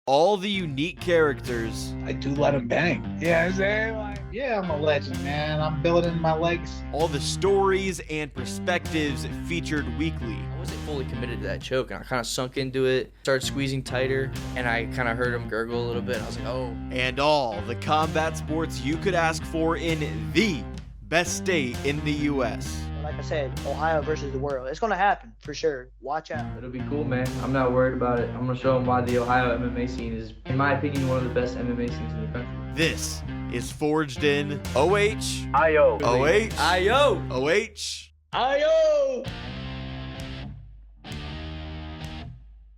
all the unique characters, I do let him bang. Yeah, I'm a legend, man. I'm building my legacy. all the stories and perspectives featured weekly. I wasn't fully committed to that choke, and I kind of sunk into it, started squeezing tighter, and I kind of heard him gurgle a little bit. I was like, oh. And all the combat sports you could ask for in the best state in the U.S. Like I said, Ohio versus the world. It's going to happen for sure. Watch out. It'll be cool, man. I'm not worried about it. I'm going to show them why the Ohio MMA scene is, in my opinion, one of the best MMA scenes in the country. This is Forged in OH. IO. OH. IO. OH. IO.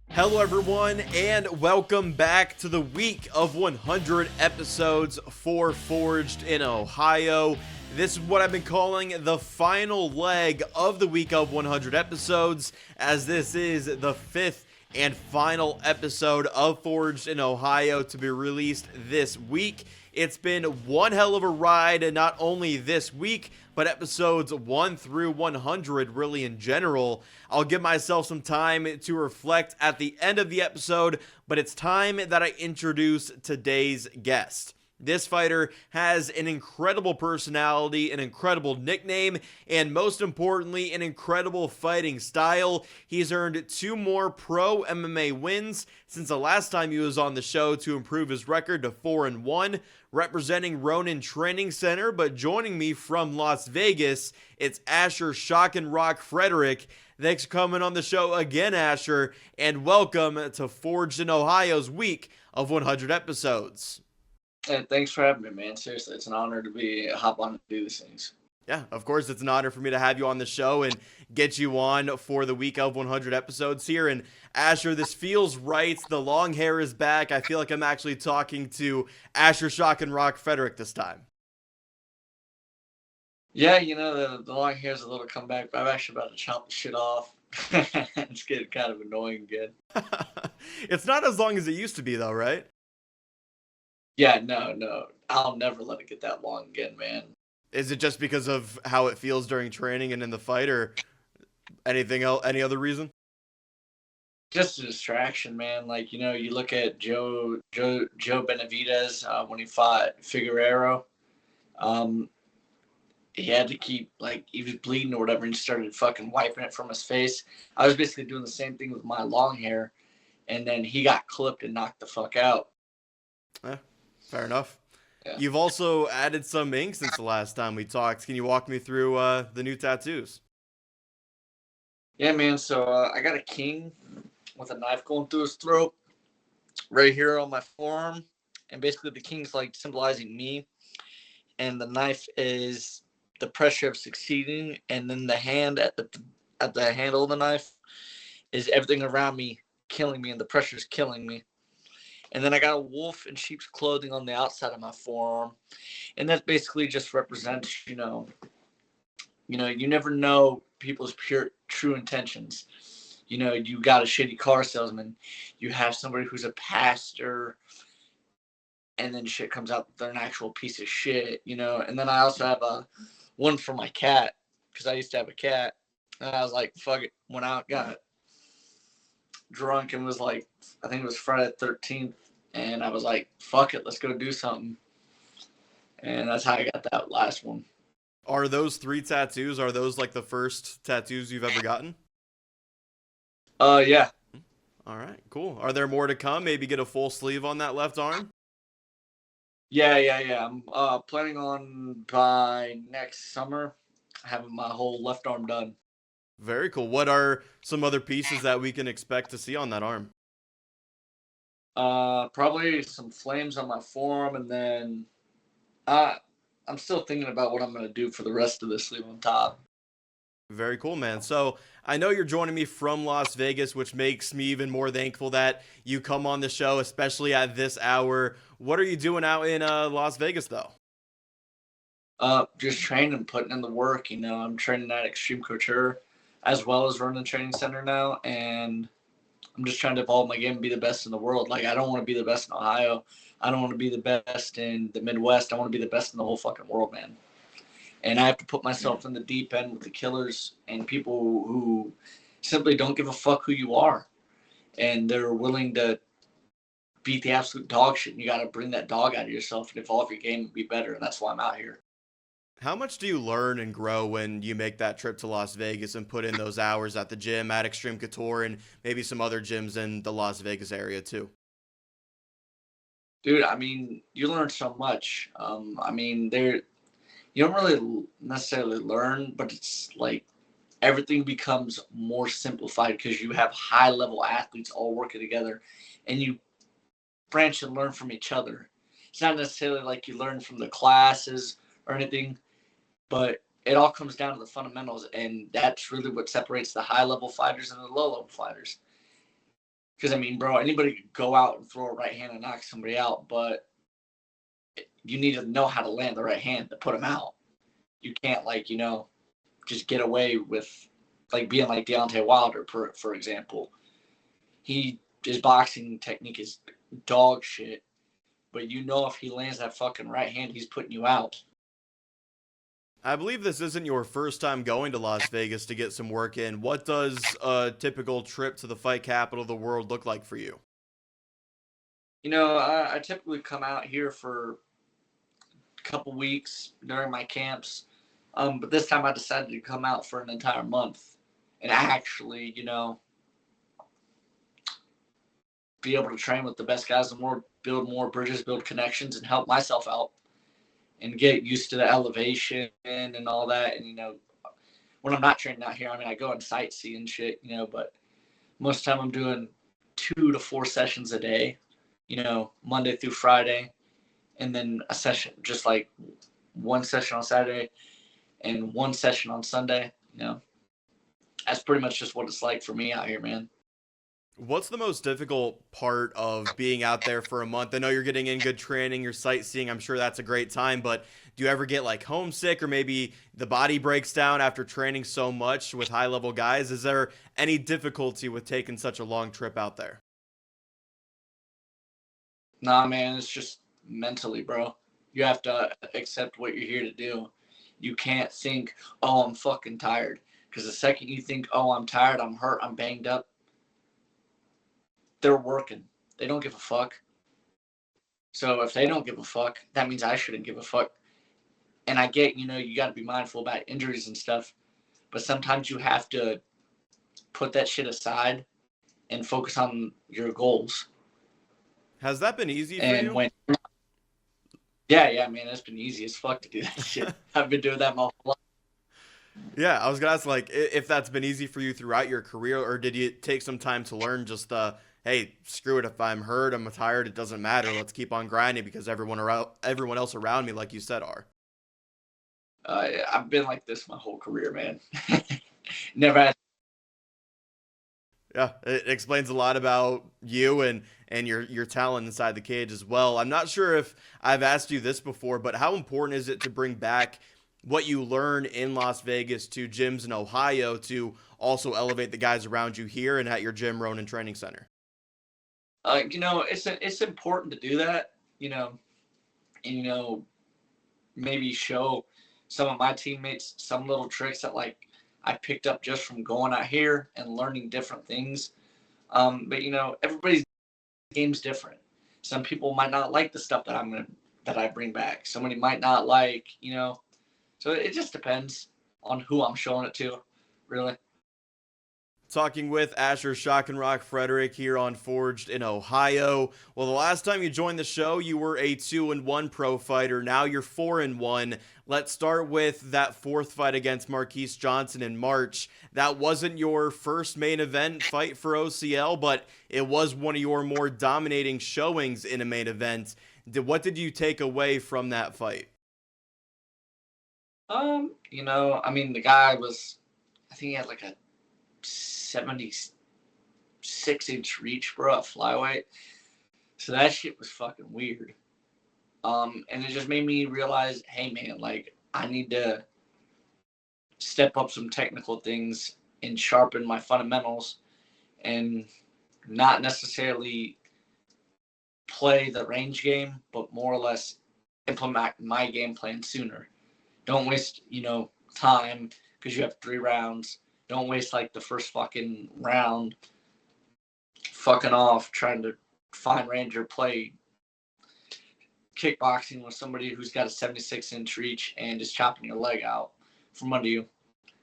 Hello, everyone, and welcome back to the week of 100 episodes for Forged in Ohio. This is what I've been calling the final leg of the week of 100 episodes, as this is the fifth and final episode of Forged in Ohio to be released this week. It's been one hell of a ride, not only this week, but episodes 1 through 100 really in general. I'll give myself some time to reflect at the end of the episode, but it's time that I introduce today's guest. This fighter has an incredible personality, an incredible nickname, and most importantly, an incredible fighting style. He's earned 2 more pro MMA wins since the last time he was on the show to improve his record to 4-1, representing Ronin Training Center. But joining me from Las Vegas, it's Asher Shock and Rock Frederick. Thanks for coming on the show again, Asher, and welcome to Forged in Ohio's week of 100 episodes. And thanks for having me, man. Seriously, it's an honor to hop on and do these things. Yeah, of course, it's an honor for me to have you on the show and get you on for the week of 100 episodes here. And Asher, this feels right. The long hair is back. I feel like I'm actually talking to Asher Shock and Rock Frederick this time. Yeah, you know, the long hair's a little comeback, but I'm actually about to chop the shit off. It's getting kind of annoying again. It's not as long as it used to be, though, right? Yeah, no. I'll never let it get that long again, man. Is it just because of how it feels during training and in the fight, or anything else, any other reason? Just a distraction, man. Like, you know, you look at Joe Benavidez when he fought Figueroa. He had to keep, like, he was bleeding or whatever, and he started fucking wiping it from his face. I was basically doing the same thing with my long hair, and then he got clipped and knocked the fuck out. Fair enough. Yeah. You've also added some ink since the last time we talked. Can you walk me through the new tattoos? Yeah, man. So I got a king with a knife going through his throat right here on my forearm. And basically the king's like symbolizing me. And the knife is the pressure of succeeding. And then the hand at the handle of the knife is everything around me killing me. And the pressure is killing me. And then I got a wolf in sheep's clothing on the outside of my forearm. And that basically just represents, you know, you never know people's true intentions. You know, you got a shitty car salesman. You have somebody who's a pastor. And then shit comes out that they're an actual piece of shit, you know. And then I also have one for my cat, because I used to have a cat. And I was like, fuck it. Went out, got drunk, and was like, I think it was Friday the 13th, and I was like, fuck it, let's go do something. And that's how I got that last one. Are those 3 tattoos, are those like the first tattoos you've ever gotten? Yeah. All right, cool. Are there more to come? Maybe get a full sleeve on that left arm? Yeah. I'm planning on by next summer having my whole left arm done. Very cool. What are some other pieces that we can expect to see on that arm? Probably some flames on my forearm, and then I'm still thinking about what I'm going to do for the rest of the sleeve on top. Very cool, man. So I know you're joining me from Las Vegas, which makes me even more thankful that you come on the show, especially at this hour. What are you doing out in Las Vegas, though? Just training, putting in the work. You know, I'm training at Xtreme Couture, as well as Ronin Training Center now, and I'm just trying to evolve my game and be the best in the world. Like, I don't want to be the best in Ohio. I don't want to be the best in the Midwest. I want to be the best in the whole fucking world, man. And I have to put myself in the deep end with the killers and people who simply don't give a fuck who you are. And they're willing to beat the absolute dog shit, and you got to bring that dog out of yourself and evolve your game and be better. And that's why I'm out here. How much do you learn and grow when you make that trip to Las Vegas and put in those hours at the gym at Xtreme Couture and maybe some other gyms in the Las Vegas area too? Dude, I mean, you learn so much. I mean, you don't really necessarily learn, but it's like everything becomes more simplified because you have high level athletes all working together, and you branch and learn from each other. It's not necessarily like you learn from the classes or anything, but it all comes down to the fundamentals, and that's really what separates the high level fighters and the low level fighters. Because I mean, bro, anybody could go out and throw a right hand and knock somebody out, but you need to know how to land the right hand to put them out. You can't, like, just get away with like being like Deontay Wilder, for example. His boxing technique is dog shit, but if he lands that fucking right hand, he's putting you out. I believe this isn't your first time going to Las Vegas to get some work in. What does a typical trip to the fight capital of the world look like for you? I typically come out here for a couple weeks during my camps. But this time I decided to come out for an entire month and actually, be able to train with the best guys and build more bridges, build connections, and help myself out and get used to the elevation and all that. And, when I'm not training out here, I mean, I go and sightsee and shit, but most of the time I'm doing 2 to 4 sessions a day, Monday through Friday, and then a session, just like one session on Saturday and one session on Sunday. That's pretty much just what it's like for me out here, man. What's the most difficult part of being out there for a month? I know you're getting in good training, you're sightseeing. I'm sure that's a great time, but do you ever get like homesick or maybe the body breaks down after training so much with high level guys? Is there any difficulty with taking such a long trip out there? Nah, man, it's just mentally, bro. You have to accept what you're here to do. You can't think, oh, I'm fucking tired. Because the second you think, oh, I'm tired, I'm hurt, I'm banged up, they're working. They don't give a fuck. So if they don't give a fuck, that means I shouldn't give a fuck. And I get, you got to be mindful about injuries and stuff. But sometimes you have to put that shit aside and focus on your goals. Has that been easy for you? Yeah, man, it's been easy as fuck to do that shit. I've been doing that my whole life. Yeah, I was gonna ask like if that's been easy for you throughout your career, or did you take some time to learn just hey, screw it, if I'm hurt, I'm tired, it doesn't matter. Let's keep on grinding because everyone else around me, like you said, are. I've been like this my whole career, man. Never had. Yeah, it explains a lot about you and your talent inside the cage as well. I'm not sure if I've asked you this before, but how important is it to bring back what you learn in Las Vegas to gyms in Ohio to also elevate the guys around you here and at your gym, Ronin Training Center? It's important to do that, and, maybe show some of my teammates some little tricks that like I picked up just from going out here and learning different things. But everybody's game's different. Some people might not like the stuff that I bring back. Somebody might not like, so it just depends on who I'm showing it to, really. Talking with Asher Shock and Rock Frederick here on Forged in Ohio. Well, the last time you joined the show, you were a 2-1 pro fighter. Now you're 4-1. Let's start with that fourth fight against Marquise Johnson in March. That wasn't your first main event fight for OCL, but it was one of your more dominating showings in a main event. What did you take away from that fight? The guy I think he had like a 76-inch reach, bro, at flyweight. So that shit was fucking weird. And it just made me realize, hey, man, like, I need to step up some technical things and sharpen my fundamentals and not necessarily play the range game, but more or less implement my game plan sooner. Don't waste, time because you have 3 rounds. Don't waste like the first fucking round fucking off trying to fine Ranger play kickboxing with somebody who's got a 76-inch reach and is chopping your leg out from under you.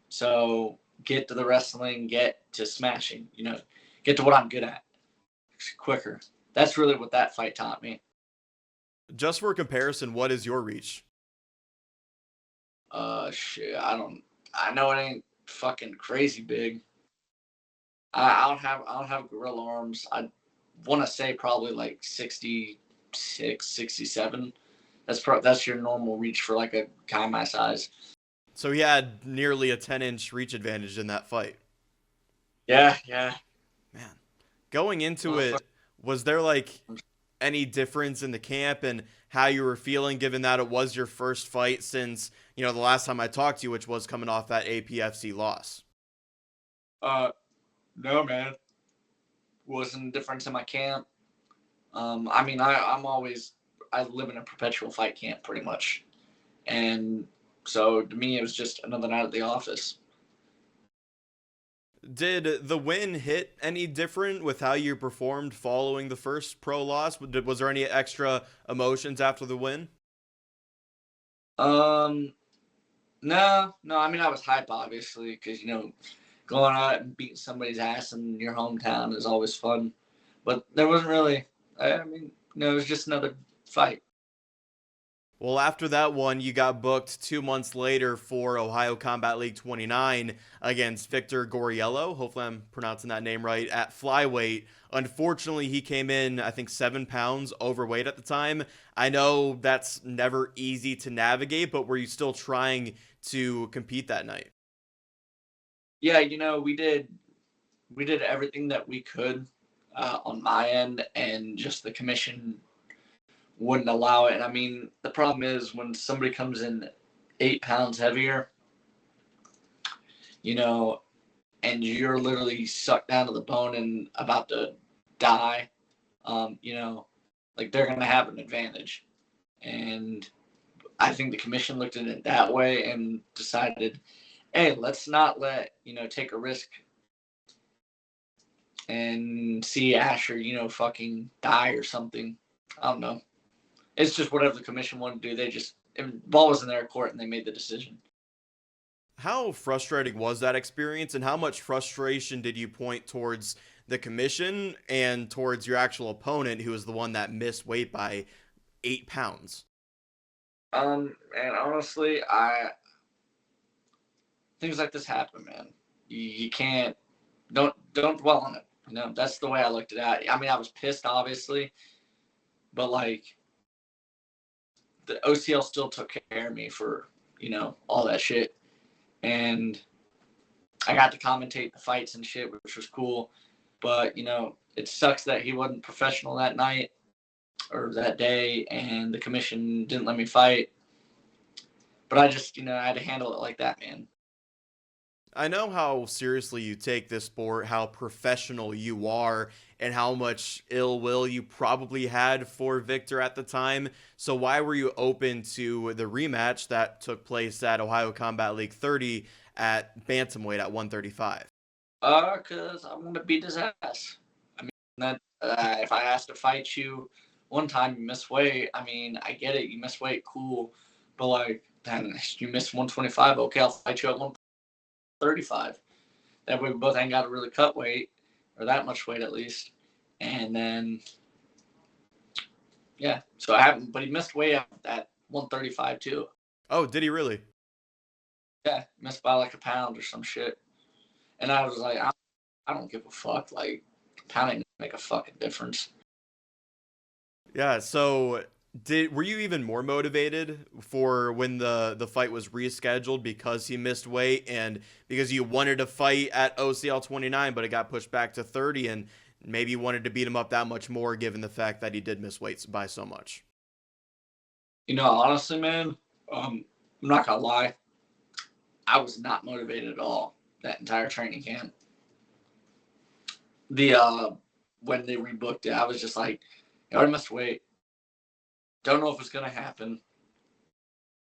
So get to the wrestling, get to smashing, get to what I'm good at quicker. That's really what that fight taught me. Just for comparison, what is your reach? Shit, I know it ain't fucking crazy big. I don't have gorilla arms. I want to say probably like 66, 67. That's your normal reach for like a guy my size. So he had nearly a 10-inch reach advantage in that fight. Yeah. Man, going into it, was there like any difference in the camp and how you were feeling, given that it was your first fight since, the last time I talked to you, which was coming off that APFC loss? No, man. Wasn't a difference in my camp. I live in a perpetual fight camp pretty much. And so to me, it was just another night at the office. Did the win hit any different with how you performed following the first pro loss? Was there any extra emotions after the win? No. I mean, I was hype, obviously, because, going out and beating somebody's ass in your hometown is always fun. But there wasn't really, it was just another fight. Well, after that one, you got booked 2 months later for Ohio Combat League 29 against Victor Goriello. Hopefully I'm pronouncing that name right, at flyweight. Unfortunately, he came in, I think, 7 pounds overweight at the time. I know that's never easy to navigate, but were you still trying to compete that night? Yeah, we did everything that we could on my end, and just the commission wouldn't allow it. And the problem is when somebody comes in 8 pounds heavier, and you're literally sucked down to the bone and about to die, like they're going to have an advantage. And I think the commission looked at it that way and decided, hey, let's not take a risk and see Asher, fucking die or something. I don't know. It's just whatever the commission wanted to do. Ball was in their court and they made the decision. How frustrating was that experience, and how much frustration did you point towards the commission and towards your actual opponent, who was the one that missed weight by 8 pounds? And honestly, things like this happen, man. You can't, don't dwell on it. That's the way I looked at it. I was pissed, obviously, but the OCL still took care of me for, all that shit. And I got to commentate the fights and shit, which was cool. But, it sucks that he wasn't professional that night or that day, and the commission didn't let me fight. But I just, I had to handle it like that, man. I know how seriously you take this sport, how professional you are, and how much ill will you probably had for Victor at the time. So why were you open to the rematch that took place at Ohio Combat League 30 at bantamweight at 135? Because I want to beat his ass. If I asked to fight you one time, you miss weight. I get it, you miss weight, cool. But then you miss 125, okay, I'll fight you at 135. That way we both ain't got to really cut weight, or that much weight at least. And then, yeah. So but he missed weight at 135 too. Oh, did he really? Yeah, missed by like a pound or some shit. And I was like, I don't give a fuck. Like, a pound ain't make a fucking difference. Yeah, so were you even more motivated for when the fight was rescheduled because he missed weight and because you wanted to fight at OCL 29, but it got pushed back to 30, and maybe you wanted to beat him up that much more given the fact that he did miss weight by so much? Honestly, man, I'm not gonna lie. I was not motivated at all that entire training camp. When they rebooked it, I was just like, I already missed weight. Don't know if it's gonna happen.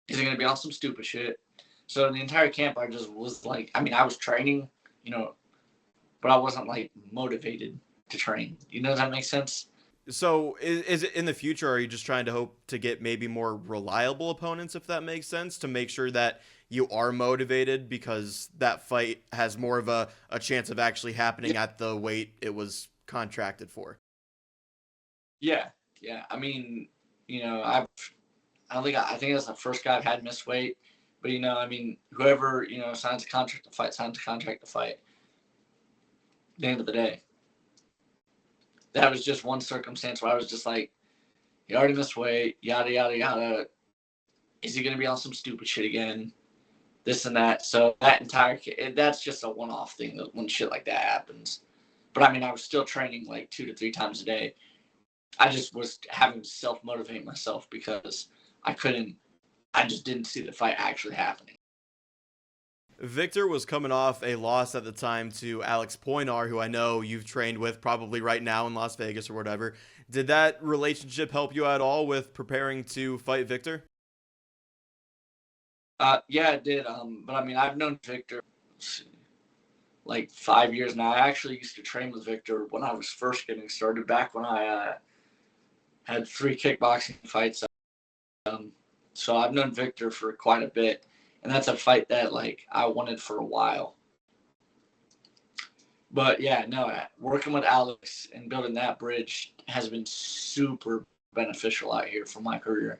Is it gonna be on some stupid shit? So the entire camp, I just was like, I was training, but I wasn't like motivated to train. Does that make sense? So is it in the future, are you just trying to hope to get maybe more reliable opponents, if that makes sense, to make sure that you are motivated because that fight has more of a chance of actually happening at the weight it was contracted for? Yeah, yeah. I mean, I don't think I think that's the first guy I've had miss weight. But I mean, whoever signs a contract to fight signs a contract to fight. At the end of the day, that was just one circumstance where I was just like, he already missed weight, yada yada yada. Is he gonna be on some stupid shit again? This and that. So that's just a one-off thing when shit like that happens. But I mean, I was still training like 2 to 3 times a day. I just was having to self-motivate myself because I just didn't see the fight actually happening. Victor was coming off a loss at the time to Alex Poinar, who I know you've trained with probably right now in Las Vegas or whatever. Did that relationship help you at all with preparing to fight Victor? Yeah, it did. But I mean, I've known Victor like 5 years now. I actually used to train with Victor when I was first getting started, back when I had 3 kickboxing fights. So I've known Victor for quite a bit, and that's a fight that like I wanted for a while. But yeah, no, working with Alex and building that bridge has been super beneficial out here for my career.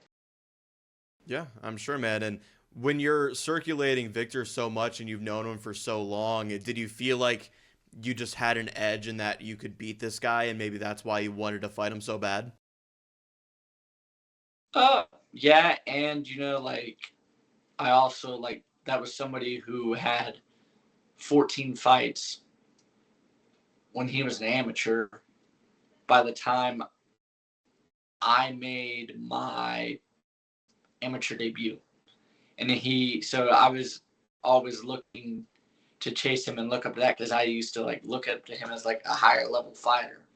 Yeah, I'm sure, man. And when you're circulating Victor so much and you've known him for so long, did you feel like you just had an edge in that you could beat this guy and maybe that's why you wanted to fight him so bad? Yeah, and like I also like that was somebody who had 14 fights when he was an amateur by the time I made my amateur debut. And so I was always looking to chase him and look up to that because I used to like look up to him as like a higher level fighter.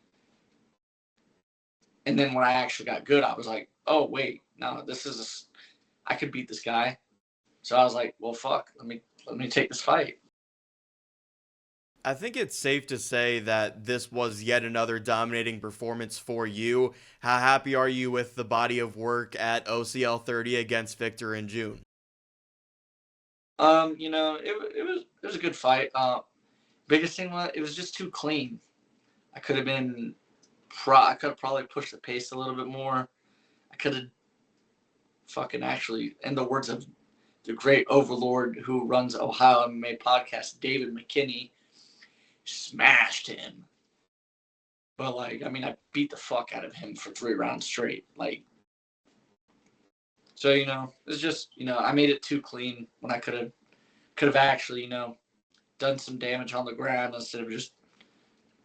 And then when I actually got good, I was like, oh wait, no, I could beat this guy. So I was like, well, fuck, let me take this fight. I think it's safe to say that this was yet another dominating performance for you. How happy are you with the body of work at OCL 30 against Victor in June? It was a good fight. Biggest thing was it was just too clean. I could have been I could have probably pushed the pace a little bit more. I could have fucking actually, in the words of the great overlord who runs Ohio MMA podcast, David McKinney, smashed him. But like, I mean, I beat the fuck out of him for 3 rounds straight. Like, so it's just I made it too clean when I could have actually done some damage on the ground instead of just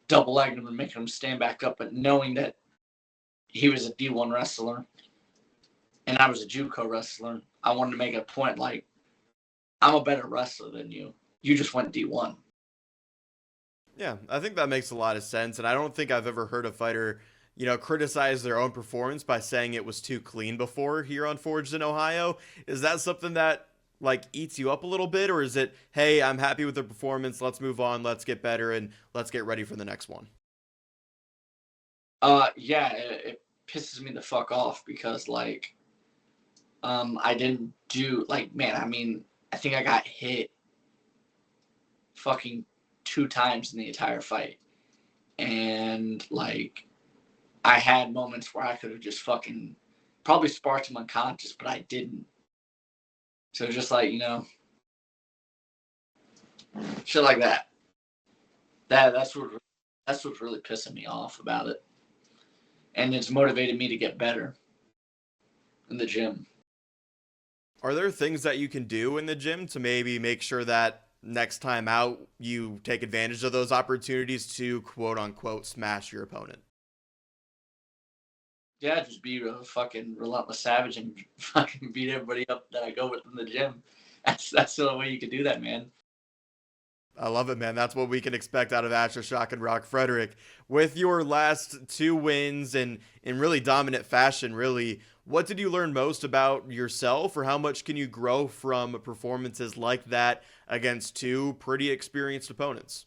double legging him and making him stand back up. But knowing that he was a D1 wrestler and I was a JUCO wrestler, I wanted to make a point like, I'm a better wrestler than you. You just went D1. Yeah, I think that makes a lot of sense. And I don't think I've ever heard a fighter, criticize their own performance by saying it was too clean before here on Forged in Ohio. Is that something that like eats you up a little bit? Or is it, hey, I'm happy with the performance. Let's move on. Let's get better. And let's get ready for the next one. Yeah, it pisses me the fuck off because like, I didn't do like, man, I mean, I think I got hit fucking 2 times in the entire fight. And like, I had moments where I could have just fucking probably sparked him unconscious, but I didn't. So just like, shit like that. That's what's really pissing me off about it. And it's motivated me to get better in the gym. Are there things that you can do in the gym to maybe make sure that next time out you take advantage of those opportunities to quote unquote smash your opponent? Yeah, just be a fucking relentless savage and fucking beat everybody up that I go with in the gym. That's the only way you can do that, man. I love it, man. That's what we can expect out of Aftershock and Rock Frederick. With your last 2 wins and in really dominant fashion, really, what did you learn most about yourself, or how much can you grow from performances like that against 2 pretty experienced opponents?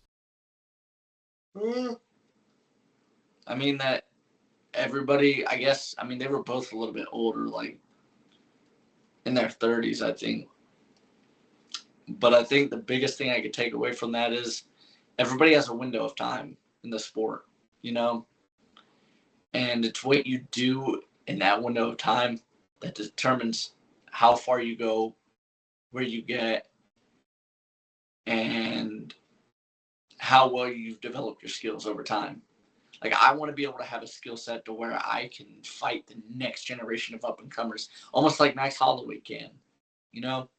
I mean that everybody, I guess, I mean, they were both a little bit older, like in their 30s, I think. But I think the biggest thing I could take away from that is everybody has a window of time in the sport, you know? And it's what you do in that window of time that determines how far you go, where you get, and how well you've developed your skills over time. Like, I want to be able to have a skill set to where I can fight the next generation of up and comers, almost like Max Holloway can. You know,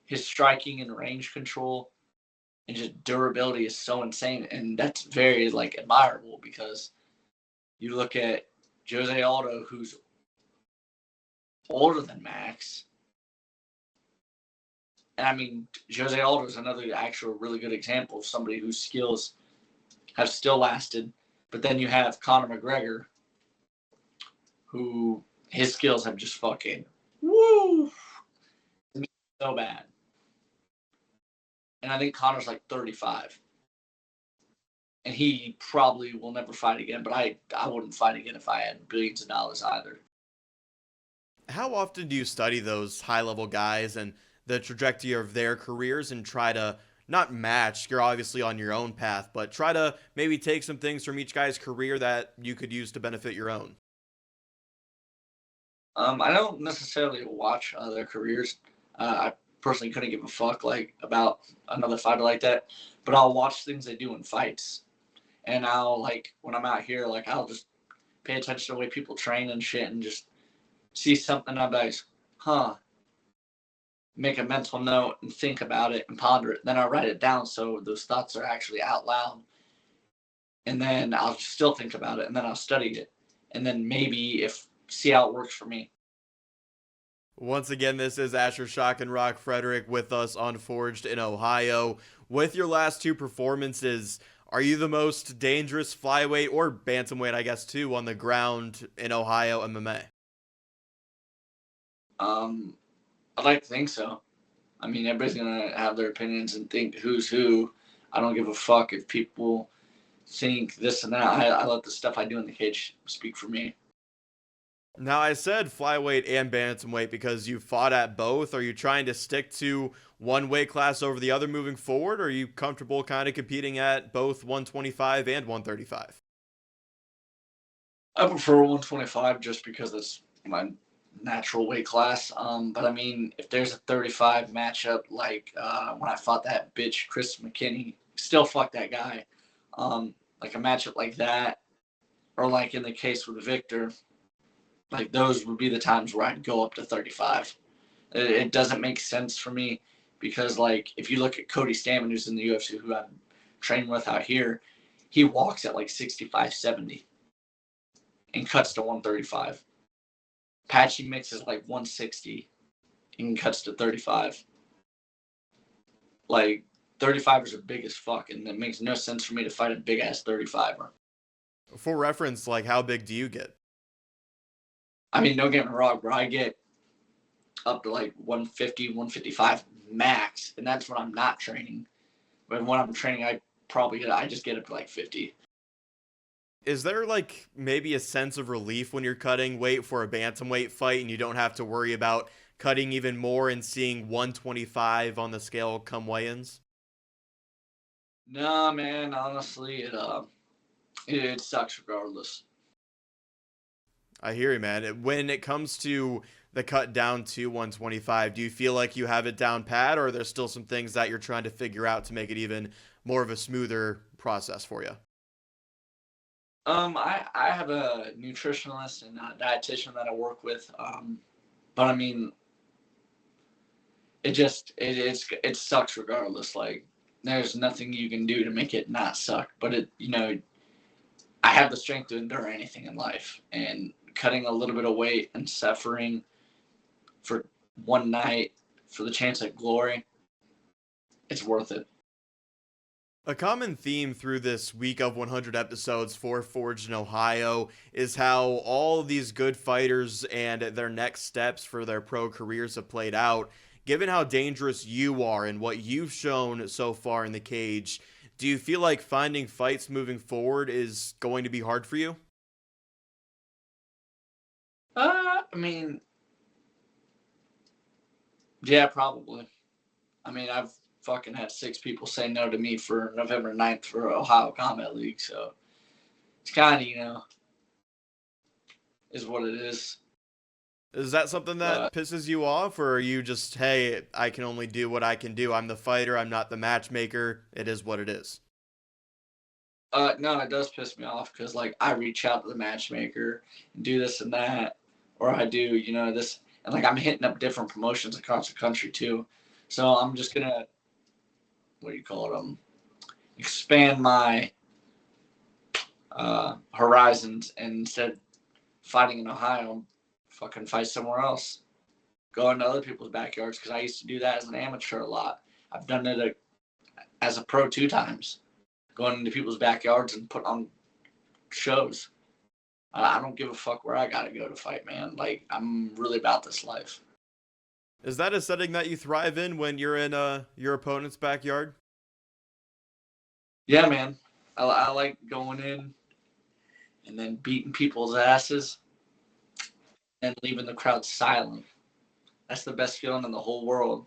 his striking and range control and just durability is so insane, and that's very like admirable because you look at Jose Aldo, who's older than Max. And I mean, Jose Aldo is another actual really good example of somebody whose skills have still lasted. But then you have Conor McGregor, who his skills have just fucking so bad. And I think Conor's like 35. And he probably will never fight again, but I wouldn't fight again if I had billions of dollars either. How often do you study those high-level guys and the trajectory of their careers and try to not match, you're obviously on your own path, but try to maybe take some things from each guy's career that you could use to benefit your own? I don't necessarily watch their careers. I personally couldn't give a fuck like about another fighter like that, but I'll watch things they do in fights. And I'll like when I'm out here, like I'll just pay attention to the way people train and shit and just see something I'll be like, huh. Make a mental note and think about it and ponder it. Then I'll write it down so those thoughts are actually out loud. And then I'll still think about it and then I'll study it. And then maybe see how it works for me. Once again, this is Asher Shock and Rock Frederick with us on Forged in Ohio. With your last two performances, are you the most dangerous flyweight or bantamweight, I guess, too, on the ground in Ohio MMA? I'd like to think so. I mean, everybody's going to have their opinions and think who's who. I don't give a fuck if people think this and that. I let the stuff I do in the cage speak for me. Now, I said flyweight and bantamweight because you fought at both. Are you trying to stick to one weight class over the other moving forward, or are you comfortable kind of competing at both 125 and 135? I prefer 125 just because it's my natural weight class. But I mean, if there's a 35 matchup, like when I fought that bitch Chris McKinney, still fuck that guy. Like a matchup like that, or like in the case with Victor, like those would be the times where I'd go up to 35. It doesn't make sense for me because like if you look at Cody Stamann, who's in the UFC, who I'm training with out here, he walks at like 65, 70 and cuts to 135. Patchy Mix is like 160 and cuts to 35. Like 35ers are big as fuck, and it makes no sense for me to fight a big ass 35er. For reference, like how big do you get? I mean, don't get me wrong, bro. I get up to like 150, 155 max, and that's when I'm not training. But when I'm training, I just get up to like 50. Is there like maybe a sense of relief when you're cutting weight for a bantamweight fight and you don't have to worry about cutting even more and seeing 125 on the scale come weigh-ins? Nah, man. Honestly, it sucks regardless. I hear you, man. When it comes to the cut down to 125, do you feel like you have it down pat, or are there still some things that you're trying to figure out to make it even more of a smoother process for you? I have a nutritionalist and a dietitian that I work with. But I mean, it sucks regardless. Like there's nothing you can do to make it not suck. But I have the strength to endure anything in life, and cutting a little bit of weight and suffering for one night for the chance at glory, it's worth it. A common theme through this week of 100 episodes for Forged in Ohio is how all of these good fighters and their next steps for their pro careers have played out. Given how dangerous you are and what you've shown so far in the cage, do you feel like finding fights moving forward is going to be hard for you? I mean, yeah, probably. I mean, I've fucking had 6 people say no to me for November 9th for Ohio Combat League, so it's kind of, is what it is. Is that something that But pisses you off, or are you just, hey, I can only do what I can do? I'm the fighter, I'm not the matchmaker. It is what it is. no, it does piss me off because like I reach out to the matchmaker and do this and that, or I do, this, and like I'm hitting up different promotions across the country too. So I'm just gonna, what do you call it? Expand my horizons, and instead of fighting in Ohio, fucking fight somewhere else. Go into other people's backyards because I used to do that as an amateur a lot. I've done it as a pro 2 times, going into people's backyards and put on shows. I don't give a fuck where I gotta go to fight, man. Like I'm really about this life. Is that a setting that you thrive in when you're in your opponent's backyard? Yeah, man. I like going in and then beating people's asses and leaving the crowd silent. That's the best feeling in the whole world.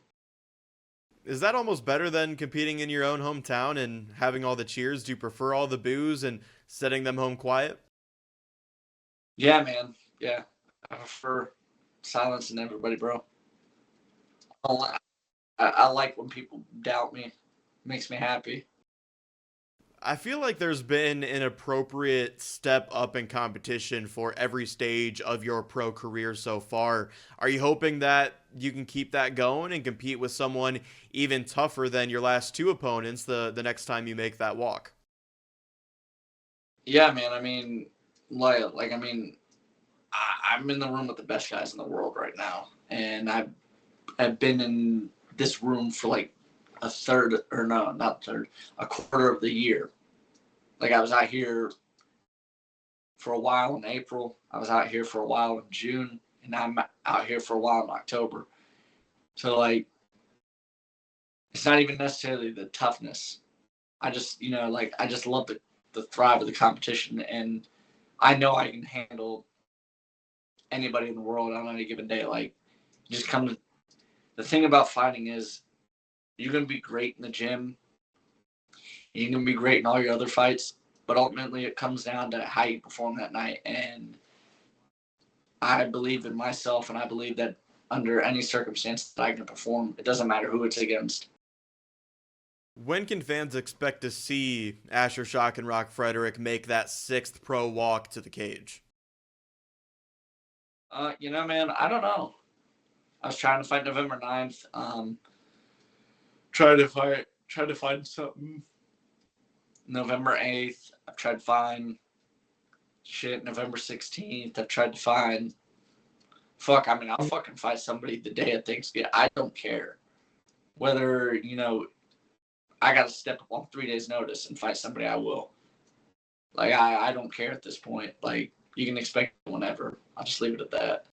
Is that almost better than competing in your own hometown and having all the cheers? Do you prefer all the boos and setting them home quiet? Yeah, man. Yeah. I prefer silencing everybody, bro. I like when people doubt me. It makes me happy. I feel like there's been an appropriate step up in competition for every stage of your pro career so far. Are you hoping that you can keep that going and compete with someone even tougher than your last 2 opponents the next time you make that walk? Yeah, man. I mean, I'm in the room with the best guys in the world right now, and I've been in this room for like a third, or no, not third, a quarter of the year. Like I was out here for a while in April. I was out here for a while in June, and I'm out here for a while in October. So like, it's not even necessarily the toughness. I just, I just love the thrive of the competition, and I know I can handle anybody in the world on any given day. Like, just come to the thing about fighting is you're gonna be great in the gym. You're gonna be great in all your other fights, but ultimately it comes down to how you perform that night. And I believe in myself, and I believe that under any circumstance that I can perform, it doesn't matter who it's against. When can fans expect to see Asher Shock and Rock Frederick make that 6th pro walk to the cage? Man, I don't know. I was trying to fight November 9th. Try to find something November 8th. I've tried to find shit November 16th. I've tried to find I'll fucking fight somebody the day of Thanksgiving. I don't care. Whether, I gotta step up on 3 days notice and fight somebody, I will. Like I don't care at this point. Like you can expect it whenever. I'll just leave it at that.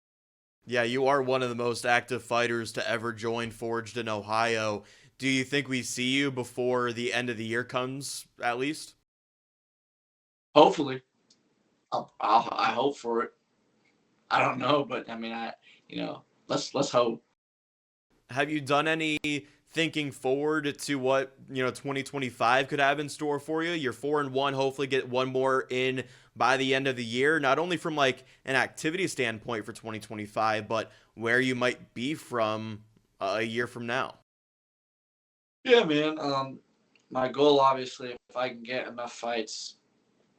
Yeah, you are one of the most active fighters to ever join Forged in Ohio. Do you think we see you before the end of the year comes, at least? Hopefully. I hope for it. I don't know, but I mean, let's hope. Have you done any thinking forward to what 2025 could have in store for you? You're 4-1. Hopefully, get one more in by the end of the year. Not only from like an activity standpoint for 2025, but where you might be from a year from now. Yeah, man. My goal, obviously, if I can get enough fights,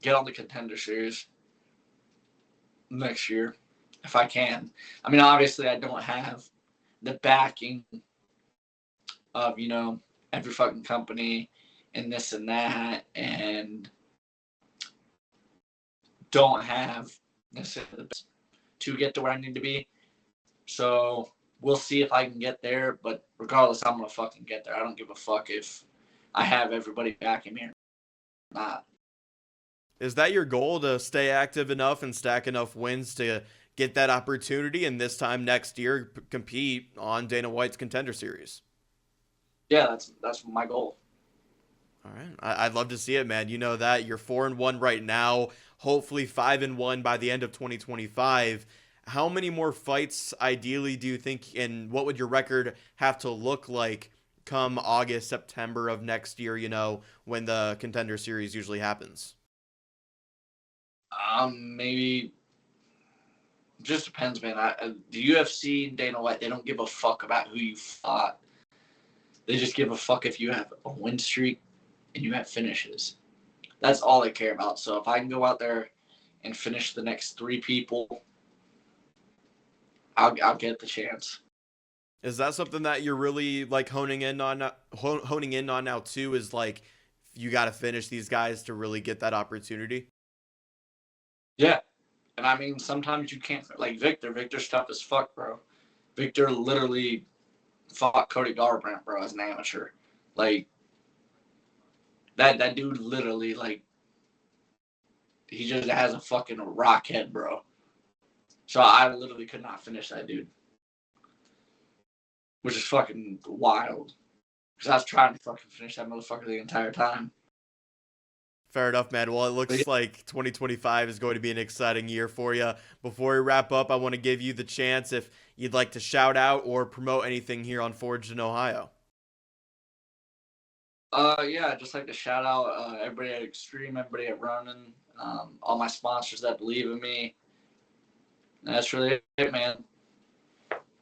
get on the Contender Series next year, if I can. I mean, obviously, I don't have the backing of, every fucking company and this and that, and don't have necessarily the best to get to where I need to be. So we'll see if I can get there, but regardless, I'm going to fucking get there. I don't give a fuck if I have everybody backing me or not. Is that your goal, to stay active enough and stack enough wins to get that opportunity and this time next year compete on Dana White's Contender Series? Yeah, that's my goal. All right. I'd love to see it, man. You know that you're 4-1 right now, hopefully 5-1 by the end of 2025. how many more fights ideally do you think, and what would your record have to look like come August, September of next year, when the Contender Series usually happens? Maybe. Just depends, man. The UFC and Dana White, they don't give a fuck about who you fought. They just give a fuck if you have a win streak and you have finishes. That's all they care about. So if I can go out there and finish the next 3 people, I'll get the chance. Is that something that you're really like honing in on now too? Is like you got to finish these guys to really get that opportunity? Yeah. And I mean, sometimes you can't, like Victor's tough as fuck, bro. Victor literally fought Cody Garbrandt, bro, as an amateur. Like, that dude literally, like, he just has a fucking rock head, bro. So I literally could not finish that dude. Which is fucking wild. Because I was trying to fucking finish that motherfucker the entire time. Fair enough, man. Well, it looks like 2025 is going to be an exciting year for you. Before we wrap up, I want to give you the chance if you'd like to shout out or promote anything here on Forged in Ohio. Yeah, I'd just like to shout out everybody at Xtreme, everybody at Ronin, all my sponsors that believe in me. And that's really it, man.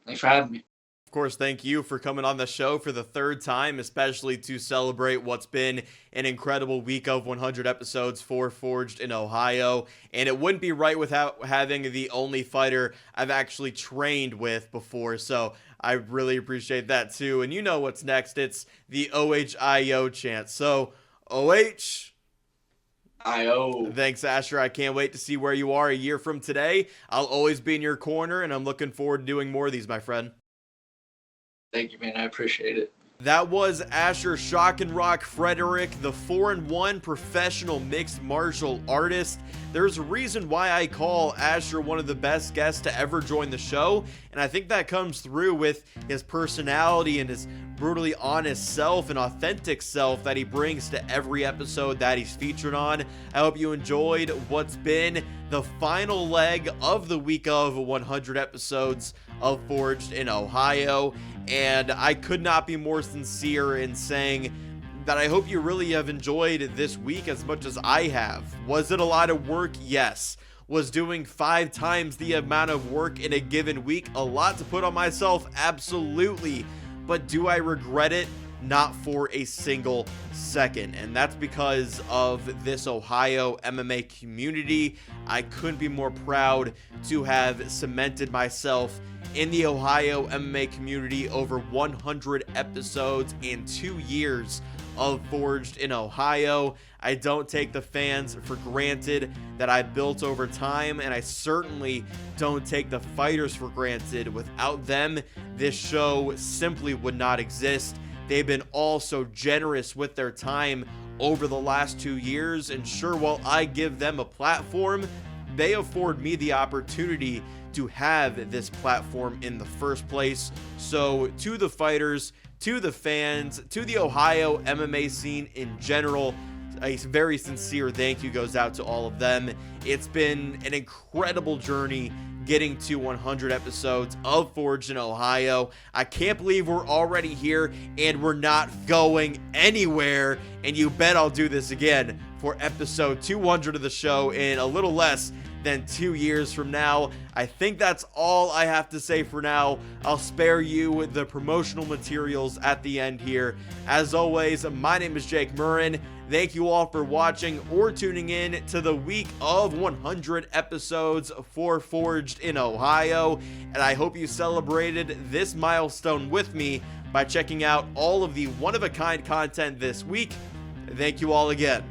Thanks for having me. Of course, thank you for coming on the show for the 3rd time, especially to celebrate what's been an incredible week of 100 episodes for Forged in Ohio. And it wouldn't be right without having the only fighter I've actually trained with before, so I really appreciate that too. And you know what's next. It's the OHIO chant. So, OH... I.O. Thanks, Asher. I can't wait to see where you are a year from today. I'll always be in your corner, and I'm looking forward to doing more of these, my friend. Thank you, man. I appreciate it. That was Asher Shock and Rock Frederick, the 4-1 professional mixed martial artist. There's a reason why I call Asher one of the best guests to ever join the show, and I think that comes through with his personality and his brutally honest self and authentic self that he brings to every episode that he's featured on. I hope you enjoyed what's been the final leg of the week of 100 episodes of Forged in Ohio, and I could not be more sincere in saying that I hope you really have enjoyed this week as much as I have. Was it a lot of work? Yes. Was doing 5 times the amount of work in a given week a lot to put on myself? Absolutely. But do I regret it? Not for a single second. And that's because of this Ohio MMA community. I couldn't be more proud to have cemented myself in the Ohio MMA community. Over 100 episodes and 2 years of Forged in Ohio. I don't take the fans for granted that I built over time, and I certainly don't take the fighters for granted. Without them, this show simply would not exist. They've been all so generous with their time over the last 2 years, and sure, while I give them a platform, they afford me the opportunity to have this platform in the first place. So to the fighters, to the fans, to the Ohio MMA scene in general, a very sincere thank you goes out to all of them. It's been an incredible journey getting to 100 episodes of Forged in Ohio. I can't believe we're already here and we're not going anywhere. And you bet I'll do this again for episode 200 of the show in a little less than 2 years from now. I think that's all I have to say for now. I'll spare you the promotional materials at the end here. As always, my name is Jake Murren. Thank you all for watching or tuning in to the week of 100 episodes for Forged in Ohio. And I hope you celebrated this milestone with me by checking out all of the one-of-a-kind content this week. Thank you all again.